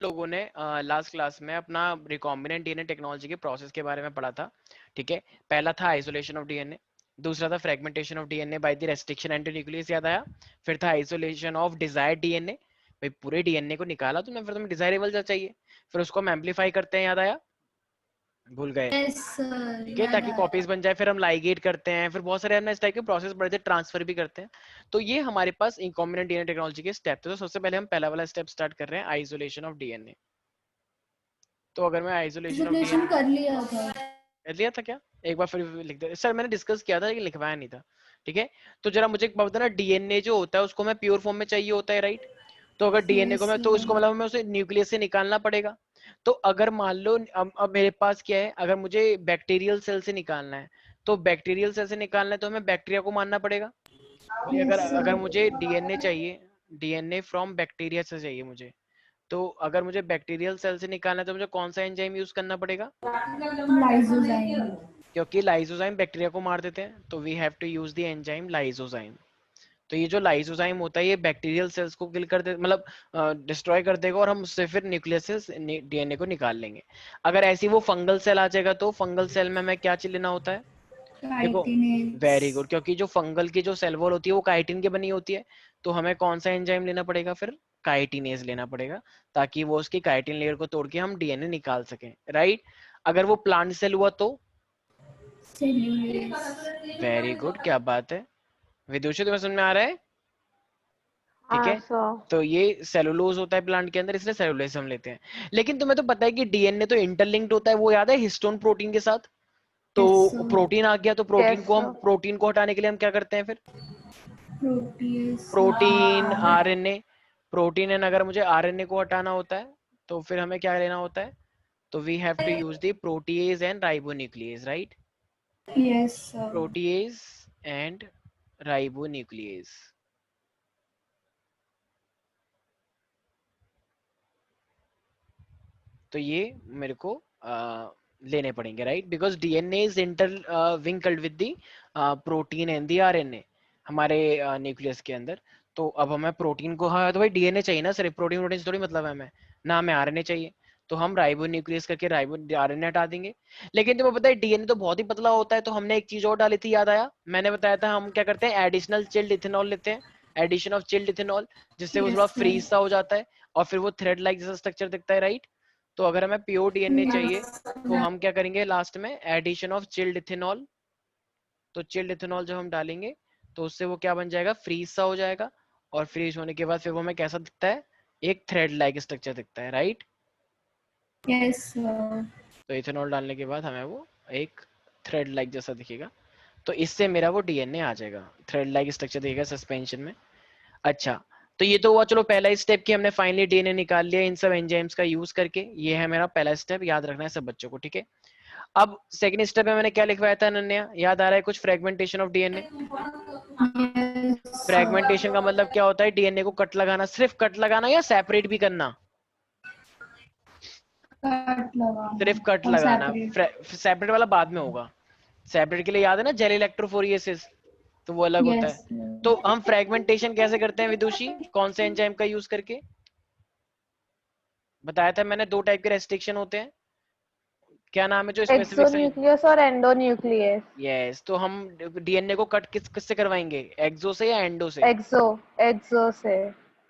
लोगों ने last class में अपना रिकॉम्बिनेंट डीएनए टेक्नोलॉजी के प्रोसेस के बारे में पढ़ा था। ठीक है, पहला था आइसोलेशन ऑफ डीएनए, दूसरा था fragmentation of DNA by the restriction endonucleases, याद आया। फिर था आइसोलेशन ऑफ डिजायर्ड डीएनए, भाई पूरे डीएनए को निकाला तुमने, फिर तुम्हें डिजायरेबल चाहिए, फिर उसको हम एम्पलीफाई करते हैं, याद आया, भूल गए? यस सर, ठीक है, याद ताकि आया। कॉपीज बन जाए, फिर हम लाइगेट करते हैं, फिर बहुत सारे हमने इस टाइप के प्रोसेस बढ़े थे, ट्रांसफर भी करते हैं। तो ये हमारे पास रिकॉम्बिनेंट डीएनए टेक्नोलॉजी के स्टेप थे। तो सबसे पहले हम पहला वाला स्टेप स्टार्ट कर रहे हैं, आइसोलेशन ऑफ डीएनए। तो अगर मैं आइसोलेशन ऑफ आइसोलेशन डीएनए कर लिया था। कर लिया था क्या, एक बार फिर लिख दे सर, मैंने डिस्कस किया था लेकिन लिखवाया नहीं था। ठीक है, तो जरा मुझे एक बात बताना, डीएनए जो होता है उसको हमें प्योर फॉर्म में चाहिए होता है, राइट? तो अगर डीएनए को यस मैं, तो इसको सर। मतलब हमें उसे न्यूक्लियस से निकालना पड़ेगा। तो अगर मान लो अब मेरे पास क्या है, अगर मुझे बैक्टीरियल सेल से निकालना है, तो बैक्टीरियल सेल से निकालना है तो हमें बैक्टीरिया को मानना पड़ेगा। भाई अगर यस अगर सर। मुझे डीएनए चाहिए, डीएनए फ्रॉम बैक्टीरिया से चाहिए मुझे, तो अगर मुझे बैक्टीरियल सेल से निकालना है तो मुझे कौन सा एंजाइम यूज करना पड़ेगा? लाइसोजाइम। क्योंकि लाइसोजाइम बैक्टीरिया को मार देते हैं, तो we have to use the enzyme lysozyme. तो ये जो लाइसोजाइम होता है ये बैक्टीरियल सेल्स को किल कर दे, मतलब डिस्ट्रॉय कर देगा, और हम उससे फिर न्यूक्लियस से डीएनए को निकाल लेंगे। अगर ऐसी वो फंगल सेल आ जाएगा, तो फंगल सेल में हमें क्या चीज लेना होता है? देखो, काइटिनेज। वेरी गुड, क्योंकि जो फंगल की जो सेल वॉल होती है वो काइटिन की बनी होती है, तो हमें कौन सा एंजाइम लेना पड़ेगा फिर? काइटिनेज लेना पड़ेगा, ताकि वो उसकी काइटिन लेयर को तोड़ के हम डीएनए निकाल सकें, राइट? अगर वो प्लांट सेल हुआ तो? सेल्यूलेज। वेरी गुड, क्या बात है विदुषी, तुम्हें समझ में आ रहा है? ठीक हाँ है, सर। तो ये सेलुलोज होता है प्लांट के अंदर, इसलिए सेलुलोज हम लेते हैं। लेकिन तुम्हें तो पता है कि डीएनए तो इंटरलिंक्ड होता है, वो याद है हिस्टोन प्रोटीन के साथ? तो यस सर। प्रोटीन आ गया, तो यस सर। प्रोटीन को हटाने के लिए हम क्या करते हैं फिर? Protease. Protein, RNA, protein and अगर मुझे आरएनए को हटाना होता है तो फिर हमें क्या लेना होता है? तो we have to use the protease and ribonuclease, right? Yes sir. Protease and ribonuclease. तो ये मेरे को लेने पड़ेंगे, right? Because DNA is intertwined with the protein and the RNA हमारे न्यूक्लियस के अंदर। तो अब हमें प्रोटीन को, हाँ तो भाई डीएनए चाहिए ना, सिर्फ प्रोटीन प्रोटीन से थोड़ी मतलब है हमें, ना हमें आरएनए चाहिए। तो हम राइबो न्यूक्लियस करके राइबो आरएनए हटा देंगे। लेकिन तुम्हें पता है डीएनए तो बहुत ही पतला होता है, तो हमने एक चीज और डाली थी, याद आया? मैंने बताया था हम क्या करते हैं, एडिशनल चिल्ड इथेनॉल लेते हैं, एडिशन ऑफ चिल्ड इथेनॉल, जिससे वो थोड़ा यस फ्रीज सा हो जाता है, और फिर वो थ्रेड लाइक जैसा स्ट्रक्चर दिखता है, राइट? तो अगर हमें प्योर डीएनए चाहिए तो सर। हम क्या करेंगे लास्ट में, एडिशन ऑफ चिल्ड इथेनॉल। तो चिल्ड इथेनॉल जब हम डालेंगे तो उससे वो क्या बन जाएगा, फ्रीज सा हो जाएगा, और फ्रीज होने के बाद फिर वो हमें कैसा दिखता है, एक थ्रेड लाइक स्ट्रक्चर दिखता है, राइट? Yes sir. तो इथेनॉल डालने के बाद हमें वो एक थ्रेड लाइक जैसा दिखेगा, तो इससे मेरा वो डीएनए आ जाएगा, थ्रेड लाइक स्ट्रक्चर दिखेगा सस्पेंशन में। अच्छा, तो ये तो हुआ चलो पहला स्टेप कि हमने फाइनली डीएनए निकाल लिया इन सब एंजाइम्स का यूज करके, ये है मेरा पहला स्टेप, याद रखना है सब बच्चों को, ठीक है? अब सेकंड स्टेप में मैंने क्या लिखवाया था अनन्या, याद आ रहा है कुछ? Fragmentation of DNA. Yes sir. Fragmentation का मतलब क्या होता है, डीएनए को कट लगाना, सिर्फ कट लगाना या सेपरेट भी करना? कट लगाना सिर्फ कट और लगाना, सेपरेट। सेपरेट वाला बाद में होगा। सेपरेट के लिए याद है ना, जेल इलेक्ट्रोफोरिएसिस, तो वो अलग होता यस है। सर। तो हम फ्रेगमेंटेशन कैसे करते हैं विदुषी, कौन से एंजाइम का यूज करके? बताया था मैंने, दो टाइप के रेस्ट्रिक्शन होते हैं, क्या नाम है जो स्पेसिफिक साइट? एक्सोन्यूक्लियस और एंडोन्यूक्लियस। यस, तो हम डीएनए को कट किससे करवाएंगे, एक्सो से या एंडो से? एक्सो। एक्सो से।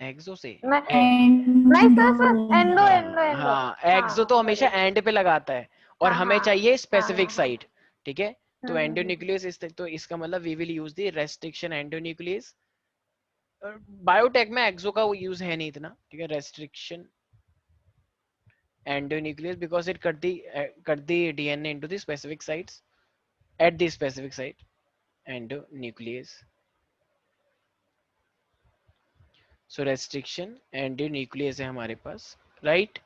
एक्सो से। नहीं। नहीं endo. Sir, sir endo endo endo. हाँ, एक्सो हाँ तो हमेशा करेक्ट। एंड पे लगाता है, और हाँ हमें हाँ चाहिए हाँ स्पेसिफिक हाँ हाँ। साइट। ठीक है, तो हम्म। एंडोन्यूक्लियस तो इसका मतलब we will use the restriction endonuclease. Biotech में एक्सो का वो यूज है नहीं इतना, ठीक है, restriction endonuclease because it cut the DNA into the specific sites at the specific site, endonuclease. So restriction endonuclease है हमारे पास, right?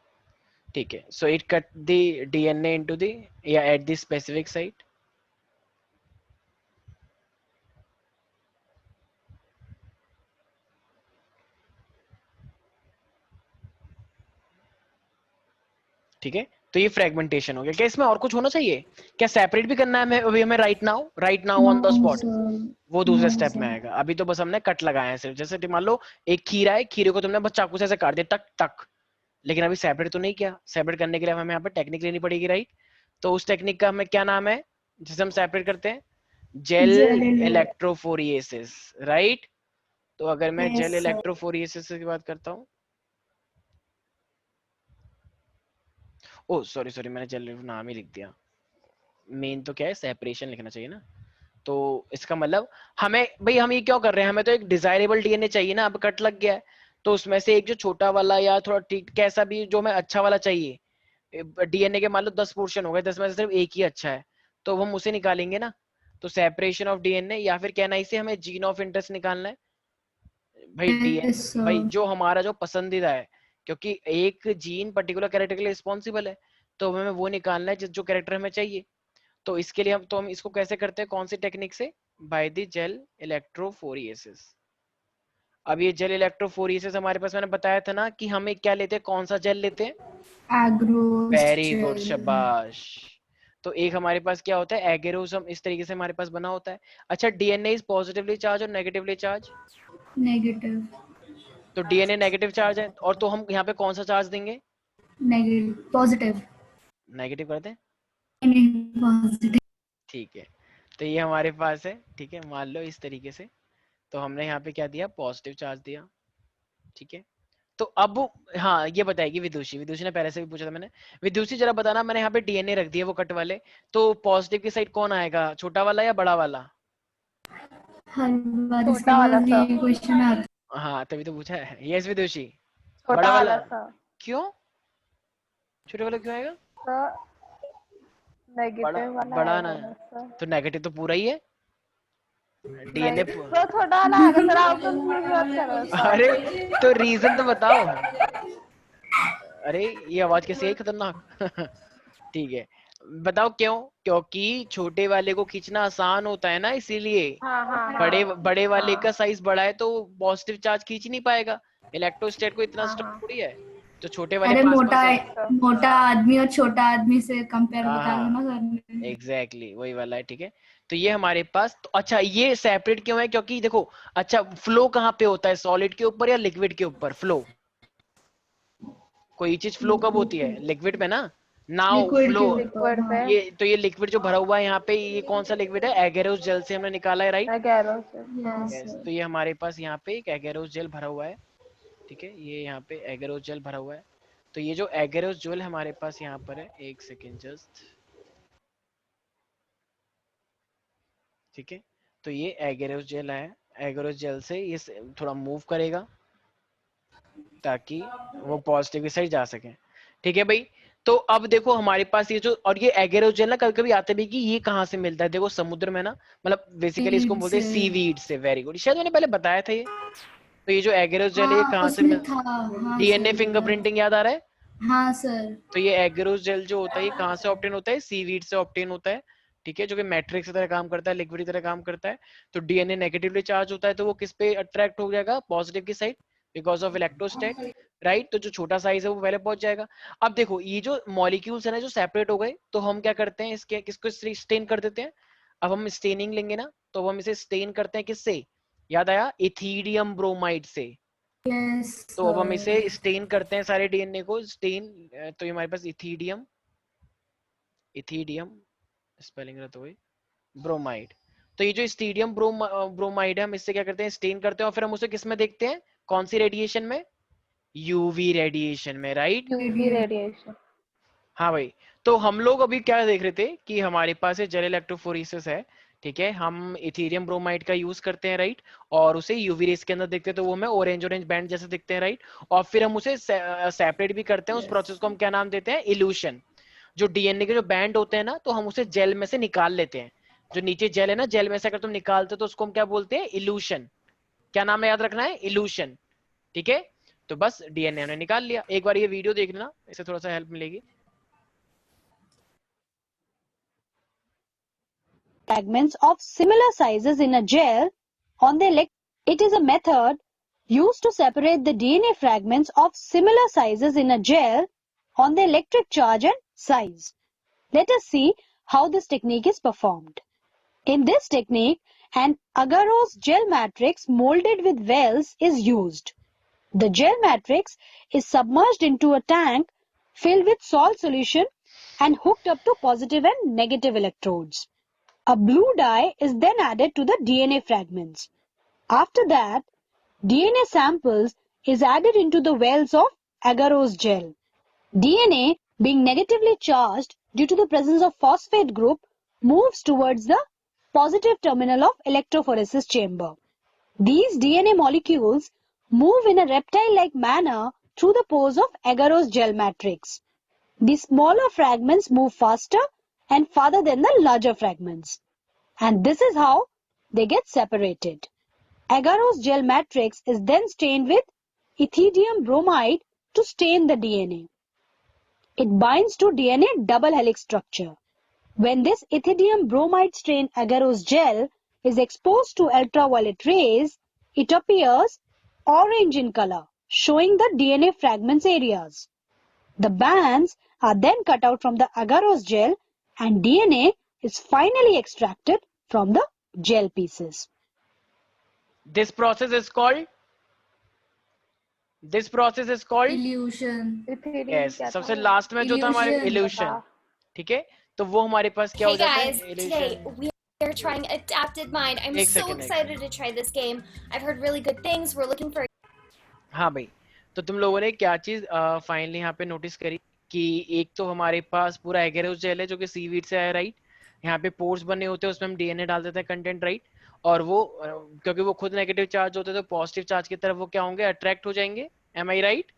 ठीक है, so it cut the DNA into the, yeah, at the specific site. ठीक है, तो ये fragmentation हो गया। क्या इसमें और कुछ होना चाहिए? क्या सेपरेट भी करना है हमें अभी, हमें right now know on the spot? Sir. वो नो दूसरे स्टेप में सर। आएगा, अभी तो बस हमने कट लगाया है सिर्फ। जैसे कि मान लो एक खीरा है, खीरे को तुमने बस चाकू से ऐसे काट दिया, टक टक, लेकिन अभी सेपरेट तो नहीं किया। सेपरेट करने के लिए हमें यहाँ पे टेक्निक लेनी पड़ेगी, राइट। तो उस टेक्निक का हमें क्या नाम है जिसे हम सेपरेट करते हैं? Gel electrophoresis, right. तो अगर मैं जेल Yes, sir. इलेक्ट्रोफोरिएसिस की बात करता हूँ, ओ सॉरी सॉरी, मैंने जेल नाम ही लिख दिया। मेन तो क्या है, सेपरेशन लिखना चाहिए ना। तो इसका मतलब हमें भाई, हम ये क्यों कर रहे हैं, हमें तो एक डिजायरेबल डीएनए चाहिए ना। अब कट लग गया है तो उसमें से एक जो छोटा वाला या थोड़ा ठीक कैसा भी जो हमें अच्छा वाला चाहिए, डीएनए के मान लो 10 पोर्शन हो गए, 10 में से सिर्फ एक ही अच्छा है, तो हम उसे निकालेंगे ना। तो सेपरेशन ऑफ डीएनए, या फिर कहना इसे हमें जीन ऑफ इंटरेस्ट निकालना है भाई। Yes, डीएनए भाई sir. जो हमारा जो पसंदीदा है, क्योंकि एक जीन पर्टिकुलर कैरेक्टर के लिए रिस्पॉन्सिबल है, तो हमें वो निकालना है जो कैरेक्टर हमें चाहिए। तो इसके लिए हम इसको कैसे करते हैं, कौन सी टेक्निक से? By the gel electrophoresis. अब ये जेल इलेक्ट्रोफोरिएसिस हमारे पास मैंने बताया था ना कि हमें क्या लेते हैं, कौन सा जेल लेते हैं? Agros very good, gel. शाबाश। तो एक हमारे पास क्या होता है, एगेरोस, हम इस तरीके से हमारे पास बना होता है। अच्छा, डीएनए इज पॉजिटिवली चार्ज और नेगेटिवली चार्ज? Negative. तो डीएनए नेगेटिव चार्ज है, और तो हम यहाँ पे कौन सा चार्ज देंगे? Negative. Positive. नेगेटिव कर दें, Positive. ठीक है। तो ये हमारे पास है, ठीक है, मान लो इस तरीके से। तो हमने यहाँ पे क्या दिया, पॉजिटिव चार्ज दिया, ठीक है। तो अब हाँ, ये बताएगी विदुषी। विदुषी ने पहले से भी पूछा था मैंने। विदुषी जरा बताना, मैंने यहाँ पे डीएनए रख दिए वो कट वाले, तो पॉजिटिव की साइड कौन आएगा, छोटा वाला या बड़ा वाला? हर बार इसके छोटा वाला बाद सा, ये क्वेश्चन आता हाँ तभी तो पूछा है। यस विदुषी, बड़ा छोटा वाला। वाला सा। क्यों छोटे वाला क्यों आएगा? सर बड़ा, नेगेटिव वाला बड़ा ना, आएगा ना सर? तो नेगेटिव तो पूरा ही है नहीं डीएनए। सर, छोटा वाला आएगा सर, आप कंफ्यूज मत करो अरे सर। तो रीजन तो बताओ। अरे ये आवाज कैसी है खतरनाक। ठीक है, बताओ क्यों? क्योंकि छोटे वाले को खींचना आसान होता है ना, इसीलिए। हाँ हाँ बड़े हाँ बड़े वाले का हाँ साइज बड़ा है तो पॉजिटिव चार्ज खींच नहीं पाएगा। इलेक्ट्रोस्टेट को इतना हाँ स्ट्रॉन्ग हाँ। थोड़ी है, तो छोटे वाले अरे पास मोटा पास है। तो मोटा आदमी और छोटा आदमी से कंपेयर हाँ बता दो हाँ, ना सर ने। एग्जैक्टली वही वाला है, ठीक है। तो ये हमारे पास तो अच्छा, ये सेपरेट क्यों है? क्योंकि देखो, अच्छा फ्लो कहाँ पे होता है, सॉलिड के ऊपर या लिक्विड के ऊपर फ्लो? कोई चीज फ्लो कब होती है, लिक्विड पे ना। नाउ लिक्विड फ्लो, के ऊपर लिक्विड हाँ। पे। ये तो ये लिक्विड जो भरा हुआ है यहाँ पे, ये कौन सा लिक्विड है? एगेरोस जेल से हमने निकाला है, राइट। मैं कह रहा हूँ सर, हाँ। Yes yes, sir. तो ये हमारे पास यहाँ पे एक एगेरोस जेल भरा हुआ है, ठीक है। ये यहाँ पे एगेरोस जेल भरा हुआ है। तो ये जो एगेरोस जेल हमारे पास यहाँ पर है, एक सेकेंड जस्ट, ठीक है। तो ये एगेरोस जेल है, एगेरोस जेल से ये थोड़ा मूव करेगा ताकि वो पॉजिटिव की साइड जा सके, ठीक है भाई। तो अब देखो हमारे पास ये जो, और ये एगेरोस जेल ना कभी कभी आते भी कि ये कहाँ से मिलता है, देखो समुद्र में ना, मतलब बेसिकली इसको सीड बोलते हैं से। सीवीड से। वेरी गुड, शायद मैंने पहले बताया था ये। तो ये जो एगेरोस जेल है ये हाँ कहाँ से उसमें मिल, था। हाँ डीएनए सर याद। फिंगरप्रिंटिंग याद आ रहा है? हाँ सर। तो ये एगेरोस जेल जो होता है ये कहाँ से ऑब्टेन होता है? सीवीड से ऑब्टेन होता है, ठीक है, जो कि मैट्रिक्स की तरह काम करता है, लिक्विड की तरह काम करता है। तो डीएनए नेगेटिवली चार्ज होता है तो वो किस पे अट्रैक्ट हो जाएगा? पॉजिटिव की साइड, बिकॉज ऑफ इलेक्ट्रोस्टैट, राइट। तो जो छोटा साइज है वो पहले पहुंच जाएगा। अब देखो ये जो मॉलिक्यूल्स है ना जो सेपरेट हो गए, तो हम क्या करते हैं, इसके किसको स्टेन कर देते हैं। अब हम स्टेनिंग लेंगे ना, तो हम इसे स्टेन करते हैं किससे? याद आया, इथीडियम ब्रोमाइड से। यस तो अब हम इसे सर। स्टेन करते हैं सारे डीएनए को, स्टेन। तो ये हमारे पास इथीडियम, इथीडियम स्पेलिंग गलत हो गई, ब्रोमाइड। तो ये जो स्टीडियम ब्रोमाइड है, हम इससे क्या करते हैं, स्टेन करते हैं, और फिर हम उसे किस में देखते हैं, कौन सी रेडिएशन में? यूवी रेडिएशन में, राइट। UV radiation. हाँ भाई। तो हम लोग अभी क्या देख रहे थे कि हमारे पास जेल इलेक्ट्रोफोरेसिस है, ठीक है। हम इथेरियम ब्रोमाइड का यूज करते हैं, राइट, और उसे यूवी रेस के अंदर देखते हैं तो वो हमें ऑरेंज ऑरेंज बैंड जैसे दिखते हैं, राइट। और फिर हम उसे सेपरेट भी करते हैं, उस प्रोसेस को हम क्या नाम देते हैं? इल्यूशन। जो डीएनए के जो बैंड होते हैं ना, तो हम उसे जेल में से निकाल लेते हैं। जो नीचे जेल है ना, जेल में से अगर तुम निकालते हो तो उसको हम क्या बोलते हैं? इल्यूशन। क्या नाम है याद रखना है? इल्यूशन, ठीक है। तो बस डीएनए हमने निकाल लिया। एक बार ये वीडियो देख लेना, इससे थोड़ा सा हेल्प मिलेगी। Fragments of similar sizes in a gel on the it is a method used to separate the DNA fragments of similar sizes in a gel on the electric charge and size. Let us see how this technique is performed. In this technique, an agarose gel matrix molded with wells is used. The gel matrix is submerged into a tank filled with salt solution and hooked up to positive and negative electrodes. A blue dye is then added to the DNA fragments. After that, DNA samples is added into the wells of agarose gel. DNA, being negatively charged due to the presence of phosphate group, moves towards the positive terminal of electrophoresis chamber. These DNA molecules move in a reptile-like manner through the pores of agarose gel matrix. The smaller fragments move faster and farther than the larger fragments. And this is how they get separated. Agarose gel matrix is then stained with ethidium bromide to stain the DNA. It binds to DNA double helix structure. When this ethidium bromide stained agarose gel is exposed to ultraviolet rays, it appears orange in color, showing the DNA fragments areas. The bands are then cut out from the agarose gel and DNA is finally extracted from the gel pieces. This process is called Illusion. yes, सबसे last में जो था हमारे Illusion. Evolution, ठीक है, तो वो हमारे पास क्या हो Hey जाता है guys, today we are trying Adapted Mind. I'm एक so second, excited to try this game. I've heard really good things. We're looking for हाँ भाई, तो तुम लोगों ने क्या चीज फाइनली यहाँ पे नोटिस करी कि एक तो हमारे पास पूरा एगेरोस जेल है जो कि सीवीड से आया, राइट, यहाँ पे पोर्स बने होते हैं, उसमें हम डीएनए डाल देते हैं कंटेंट, राइट, और वो क्योंकि वो खुद नेगेटिव चार्ज होते हैं तो पॉजिटिव चार्ज की तरफ वो क्या होंगे, अट्रैक्ट हो जाएंगे, एम आई राइट?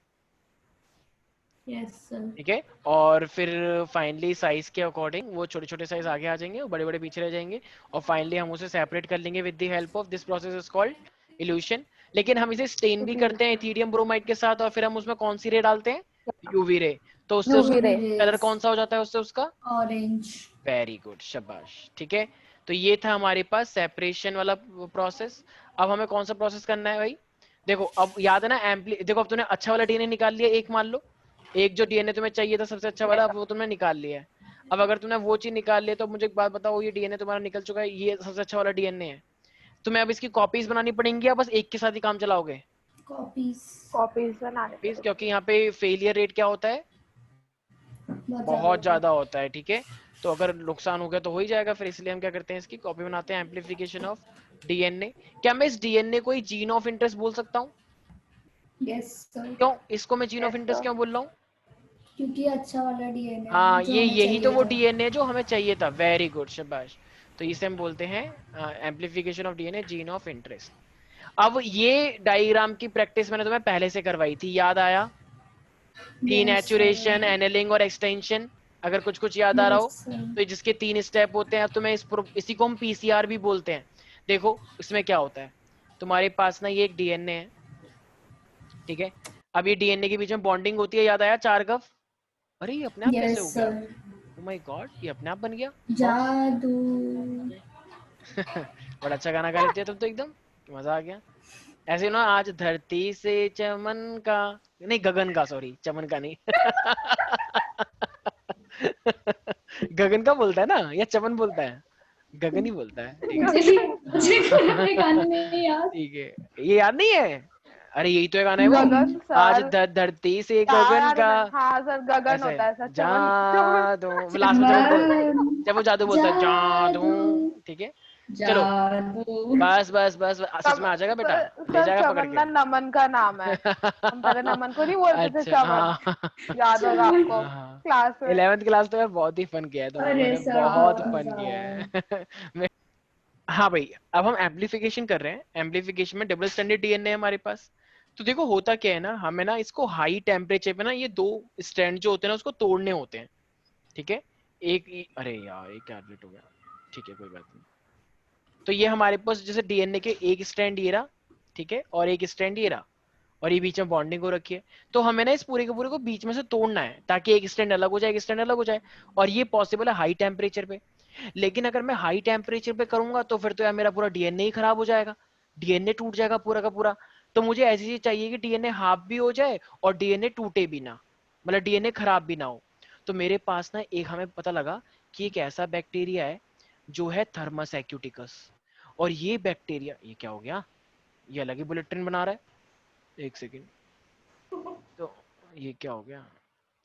Yes, sir. ठीक है, और फिर फाइनली साइज के अकॉर्डिंग वो छोटे छोटे साइज आगे आ जाएंगे और बड़े बड़े पीछे रह जाएंगे और फाइनली हम उसे सेपरेट कर लेंगे with the help of this process is called evolution. लेकिन हम इसे स्टेन भी करते हैं इथीडियम ब्रोमाइड के साथ और फिर हम उसमें कौन सी रे डालते हैं, यूवी रे, तो उससे UV ray. कलर कौन सा हो जाता है उससे उसका, Orange. वेरी गुड, शाबाश, ठीक है। तो ये था हमारे पास सेपरेशन वाला प्रोसेस। अब हमें कौन सा प्रोसेस करना है भाई, देखो अब याद है ना देखो अब तूने अच्छा वाला डीएनए निकाल लिया, एक मान लो एक जो डीएनए तुम्हें चाहिए था सबसे अच्छा वाला वो तुमने निकाल लिया है। अब अगर तुमने वो चीज निकाल लिया तो मुझे एक बात बताओ, ये डीएनए तुम्हारा निकल चुका है, ये सबसे अच्छा वाला डीएनए है, तुम्हें अब इसकी कॉपीज बनानी पड़ेंगी या बस एक के साथ ही काम चलाओगे? Copies. बनाने कॉपीज, क्योंकि यहाँ पे फेलियर रेट क्या होता है, बहुत ज्यादा होता है, ठीक है, तो अगर नुकसान हो गया तो हो ही जाएगा, फिर इसलिए हम क्या करते हैं इसकी कॉपी बनाते हैं, एम्प्लीफिकेशन ऑफ डीएनए। क्या मैं इस डीएनए को जीन ऑफ इंटरेस्ट बोल सकता हूँ? Yes, sir. क्यों इसको मैं जीन ऑफ इंटरेस्ट क्यों बोल रहा हूँ? क्योंकि अच्छा वाला डीएनए हाँ, यही तो वो डीएनए जो हमें चाहिए था, वेरी गुड, शाबाश। तो इसे हम बोलते हैं amplification of DNA, gene of interest. अब ये डायग्राम की प्रैक्टिस मैंने तुम्हें पहले से करवाई थी, याद आया? डीनेचुरेशन, एनेलिंग और एक्सटेंशन, अगर कुछ कुछ याद आ रहा हो तो जिसके 3 स्टेप होते हैं। अब तुम्हें इसी को हम पीसीआर भी बोलते हैं। देखो इसमें क्या होता है, तुम्हारे पास ना ये एक डीएनए है, ठीक है, अब ये डीएनए के बीच में बॉन्डिंग होती है, याद आया, 4 गफ, अरे ये अपने आप कैसे हो गया, ओह माय गॉड, ये अपने आप बन गया, जादू। बड़ा अच्छा गाना गा लेते हो तुम तो, एकदम मजा आ गया। ऐसे ना, आज धरती से चमन का, नहीं गगन का, सॉरी चमन का नहीं गगन का बोलता है ना या चमन बोलता है? गगन ही बोलता है, ठीक है, ये याद नहीं है? अरे यही तो गाना है वो, आज धरती से गगन का, हाँ सर गगन होता है सर, जादू, लास्ट में जब वो जादू बोलता है जादू, ठीक है, चलो बस बस बस सच में आ जाएगा बेटा, ले जाएगा पकड़ के। नमन का नाम है, हम पहले नमन को नहीं बोलते थे चमन, याद होगा आपको क्लास में। 11th क्लास तो यार बहुत ही फन किया है, तो बहुत फन किया है हाँ भाई, अब हम एम्प्लीफिकेशन कर रहे हैं। एम्प्लीफिकेशन में डबल स्टैंडर्ड डीएनए है हमारे पास। तो देखो होता क्या है ना, हमें ना इसको हाई टेम्परेचर पे ना ये 2 स्ट्रैंड जो होते हैं ना उसको तोड़ने होते हैं, ठीक है, अरे यार ये क्या हो गया, ठीक है कोई बात नहीं। तो ये हमारे पास जैसे डीएनए के एक स्ट्रैंड ये रहा, ठीक है, और एक स्ट्रैंड ये रहा, और ये बीच में बॉन्डिंग हो रखी है, तो हमें ना इस पूरे के पूरे को बीच में से तोड़ना है ताकि एक स्ट्रैंड अलग हो जाए, एक स्ट्रैंड अलग हो जाए, और ये पॉसिबल है हाई टेम्परेचर पे। लेकिन अगर मैं हाई टेम्परेचर पे करूंगा तो फिर तो यार मेरा पूरा डीएनए ही खराब हो जाएगा, डीएनए टूट जाएगा पूरा का पूरा। तो मुझे ऐसी चीज चाहिए कि डीएनए हाफ भी हो जाए और डीएनए टूटे भी ना, मतलब डीएनए खराब भी ना हो। तो मेरे पास ना एक हमें पता लगा कि एक ऐसा बैक्टीरिया है जो है थर्मस एक्यूटिकस, और ये बैक्टीरिया, ये क्या हो गया, ये अलग ही बुलेटिन बना रहा है, एक सेकेंड, ये क्या हो गया,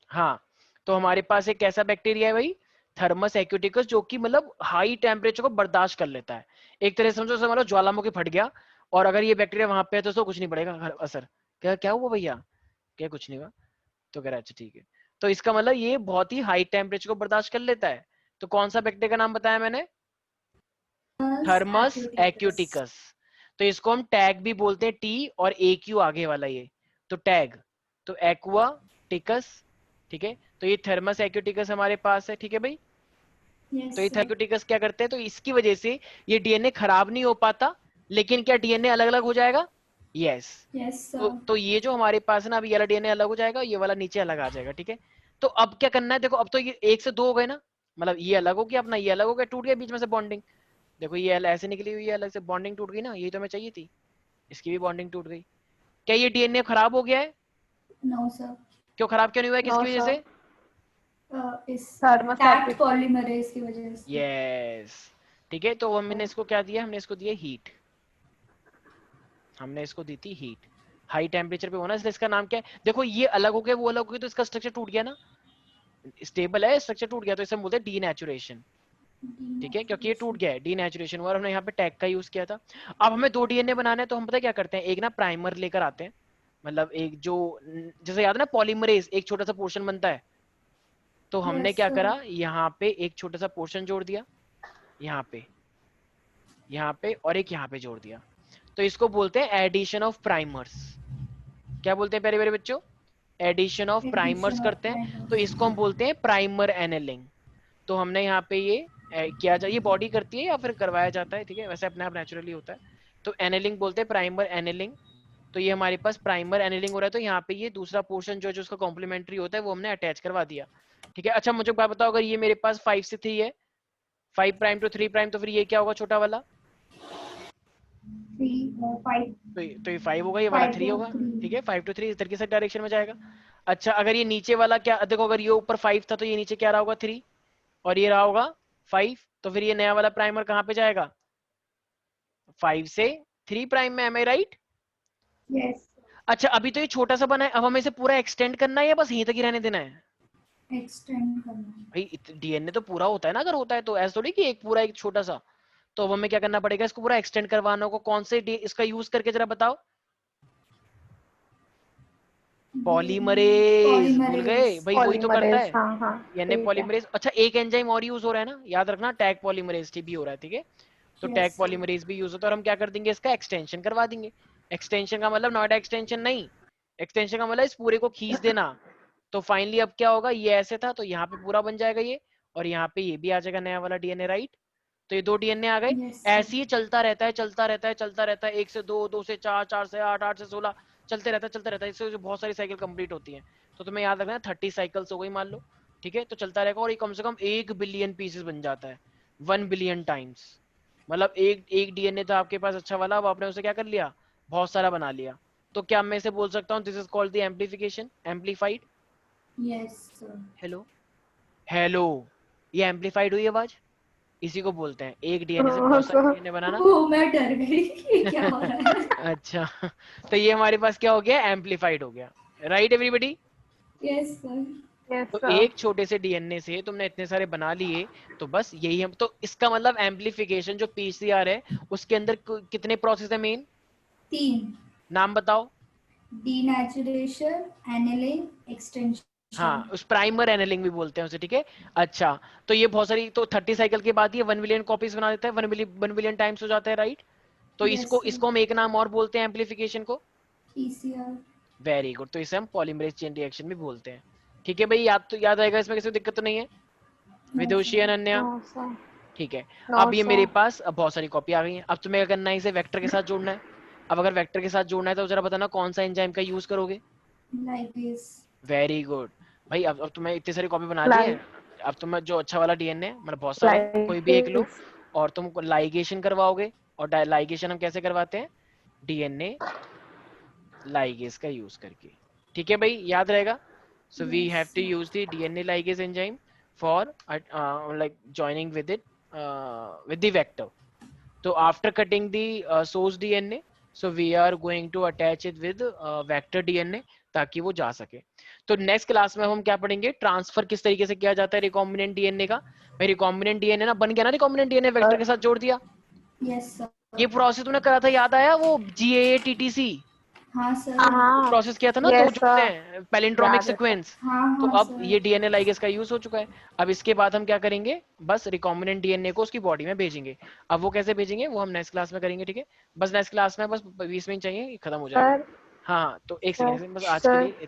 हाँ तो हमारे पास एक कैसा बैक्टीरिया है भाई, थर्मस एक्यूटिकस, जो कि मतलब हाई टेम्परेचर को बर्दाश्त कर लेता है। एक तरह से समझो मतलब ज्वालामुखी फट गया और अगर ये बैक्टीरिया वहां पे है तो उसको कुछ नहीं पड़ेगा असर। क्या क्या हुआ भैया, क्या कुछ नहीं हुआ, तो कह रहा अच्छा ठीक है। तो इसका मतलब ये बहुत ही हाई टेम्परेचर को बर्दाश्त कर लेता है। तो कौन सा बैक्टीरिया का नाम बताया मैंने, थर्मस एक्यूटिकस। तो इसको हम टैग भी बोलते हैं, टी और ए क्यू आगे वाला ये, तो टैग, तो एक्वा टिकस, ठीक है। तो ये थर्मस एक्यूटिकस हमारे पास है, ठीक है भाई। तो ये थर्क्यूटिकस क्या करते हैं, तो इसकी वजह से ये डीएनए खराब नहीं हो पाता, लेकिन क्या डीएनए अलग अलग हो जाएगा, यस तो ये जो हमारे पास है ना, अभी ये वाला डीएनए अलग हो जाएगा, ये वाला नीचे अलग आ जाएगा, ठीक है। तो अब क्या करना है, देखो अब तो ये 1 से 2 हो गए ना, मतलब ये अलग हो गया अपना, ये अलग हो गया, टूट गया बीच में से बॉन्डिंग। देखो ये ऐसे निकली हुई है, अलग से बॉन्डिंग टूट गई ना, यही तो हमें चाहिए थी, इसकी भी बॉन्डिंग टूट गई। क्या ये डीएनए खराब हो गया है? No sir. क्यों खराब क्यों नहीं हुआ है, किसकी वजह से? इस टैक्ट पॉलीमरेज की वजह से। यस ठीक है। तो हमने इसको क्या दिया, हमने इसको दिया हीट, हमने इसको दी थी हीट, हाई टेम्परेचर पे होना, इसलिए इसका नाम क्या है, देखो ये अलग हो गया वो अलग हो गया, तो इसका स्ट्रक्चर टूट गया ना, स्टेबल है स्ट्रक्चर टूट गया, तो इसे हम बोलते हैं डीनेचुरेशन, ठीक है, क्योंकि ये टूट गया है, डीनेचुरेशन हुआ और हमने यहाँ पे टैग का यूज किया था। अब हमें 2 डीएनए बनाने हैं, तो हम पता क्या करते हैं, एक ना प्राइमर लेकर आते हैं, मतलब एक जो जैसे याद है ना पॉलीमरेज एक छोटा सा पोर्शन बनता है, तो हमने क्या करा, यहाँ पे एक छोटा सा पोर्शन जोड़ दिया, यहाँ पे और एक यहाँ पे जोड़ दिया, तो इसको बोलते हैं एडिशन ऑफ प्राइमर्स। क्या बोलते हैं प्यारे प्यारे बच्चों, एडिशन ऑफ प्राइमर्स करते हैं, तो इसको हम बोलते हैं प्राइमर एनेलिंग। तो हमने यहाँ पे ये किया जाए, ये बॉडी करती है या फिर करवाया जाता है, ठीक है, वैसे अपने आप नेचुरली होता है, तो एनेलिंग बोलते हैं, प्राइमर एनेलिंग। तो ये हमारे पास प्राइमर एनेलिंग हो रहा है, तो यहाँ पे ये दूसरा पोर्शन जो उसका कॉम्प्लीमेंट्री होता है वो हमने अटैच करवा दिया, ठीक है। अच्छा मुझे बात बताओ, अगर ये मेरे पास 5 से 3 है, 5 प्राइम टू 3 प्राइम, तो फिर ये क्या होगा छोटा वाला, 5 तो ये 5 होगा, ये वाला 3 होगा, ठीक है, 5 to 3 इस तरीके से डायरेक्शन में जाएगा। अच्छा अगर ये नीचे वाला क्या, देखो अगर ये ऊपर 5 था तो ये नीचे क्या रहा होगा 3 और ये रहा होगा 5, तो फिर ये नया वाला प्राइमर कहाँ पे जाएगा, 5 से 3 प्राइम में, एम आई राइट? यस। अच्छा अभी तो ये छोटा सा बना है, अब हमें इसे पूरा एक्सटेंड करना है या बस यहीं तक ही रहने देना है? एक्सटेंड करना है भाई डीएनए तो पूरा होता है ना, अगर होता है तो ऐसा थोड़ी कि एक पूरा एक छोटा सा, तो अब हमें क्या करना पड़ेगा, इसको पूरा एक्सटेंड करवाना होगा, कौन से इसका यूज करके जरा बताओ, पॉलीमरेज, भूल गए भाई, वही तो करता है, यानी पॉलीमरेज। अच्छा एक एंजाइम और यूज हो रहा है ना, याद रखना, टैग पॉलीमरेज भी हो रहा है, ठीक है, तो टैग पॉलीमरेज भी यूज होता है, और हम क्या कर देंगे, इसका एक्सटेंशन करवा देंगे। एक्सटेंशन का मतलब नॉट एक्सटेंशन नहीं, एक्सटेंशन का मतलब इस पूरे को खींच देना। तो फाइनली अब क्या होगा, ये ऐसे था तो यहाँ पे पूरा बन जाएगा ये, और यहाँ पे ये भी आ जाएगा नया वाला डीएनए, राइट? तो ये 2 डीएनए आ गए, ऐसे ही चलता रहता है, चलता रहता है, चलता रहता है, 1 से 2, 2 से 4, 4 से 8, 8 से 16, चलते रहता है, चलता रहता है, इससे बहुत सारी साइकिल कंप्लीट होती है। तो तुम्हें याद रखना 30 साइकिल्स हो गई मान लो, ठीक है, तो चलता रहेगा, और ये कम से कम 1 बिलियन पीसेस बन जाता है, 1 बिलियन टाइम्स, मतलब एक डीएनए था आपके पास अच्छा वाला, अब आपने उसे क्या कर लिया, बहुत सारा बना लिया। तो क्या मैं इसे बोल सकता हूँ, this is called the amplification, amplified. Yes sir. Hello hello, ये एम्प्लीफाइड हुई आवाज, इसी को बोलते हैं एक डीएनए से बहुत सारे डीएनए बनाना। मैं डर गई कि क्या हो रहा है। अच्छा तो ये हमारे पास क्या हो गया, एम्प्लीफाइड हो गया, राइट एवरीबॉडी? Yes sir. तो एक छोटे से डीएनए से तुमने इतने सारे बना लिए, तो बस यही हम, तो इसका मतलब एम्प्लीफिकेशन जो पीसीआर है उसके अंदर कितने प्रोसेस है मेन, 3, नाम बताओ। Denaturation, annealing, extension. हाँ उस प्राइमर एनेलिंग भी बोलते हैं उसे, ठीक है। अच्छा तो ये बहुत सारी, तो 30 साइकिल के बाद ये 1 मिलियन कॉपीज बना देता है, 1 बिलियन टाइम्स हो जाता है, राइट? तो इसको हम एक नाम और बोलते हैं एम्प्लीफिकेशन को, पीसीआर। वेरी गुड, तो इसे हम पॉलीमरेज चेन रिएक्शन भी बोलते हैं, ठीक है भाई, याद आएगा, इसमें किसी दिक्कत तो नहीं है, विदुषी अनन्या? ठीक है। अब ये मेरे पास अब बहुत सारी कॉपी आ गई है, अब तुम्हें क्या करना है, इसे वेक्टर के साथ जोड़ना है। अब अगर वेक्टर के साथ जोड़ना है तो जरा बताना कौन सा एंजाइम का यूज करोगे। लाइगेज। वेरी गुड भाई, अब तुम्हें इतनी सारी कॉपी बना ली है, अब तुम्हें जो अच्छा वाला डीएनए मतलब बहुत सारे कोई भी एक लो, और तुम लाइगेशन करवाओगे, और लाइगेशन हम कैसे करवाते हैं, डीएनए लाइगेज का यूज करके, ठीक है भाई, याद रहेगा। So we have to use the DNA ligase enzyme for like joining with it with the vector. So after cutting the source DNA, so we are going to attach it with vector DNA ताकि वो जा सके। तो next class में हम क्या पढ़ेंगे, transfer किस तरीके से किया जाता है रिकॉम्बिनेंट डीएनए का। भाई रिकॉम्बिनेंट डीएनए ना बन गया ना, रिकॉम्बिनेंट डीएनए वेक्टर के साथ जोड़ दिया। Yes sir. ये प्रोसेस तूने करा था, याद आया वो GAATTC हाँ सर। प्रोसेस किया था ना, Yes, दो जोड़ते sir. हैं पैलिंड्रोमिक याद है, sir. सीक्वेंस। हाँ तो हाँ अब सर। ये डीएनए लाइगेज का यूज हो चुका है। अब इसके बाद हम क्या करेंगे, बस रिकॉम्बिनेंट डीएनए को उसकी बॉडी में भेजेंगे। अब वो कैसे भेजेंगे वो हम नेक्स्ट क्लास में करेंगे, ठीक है। बस नेक्स्ट क्लास में बस 20 मिनट चाहिए, खत्म हो जाएगा। Sir, हाँ तो एक sir, सेकंड, बस आज के sir. लिए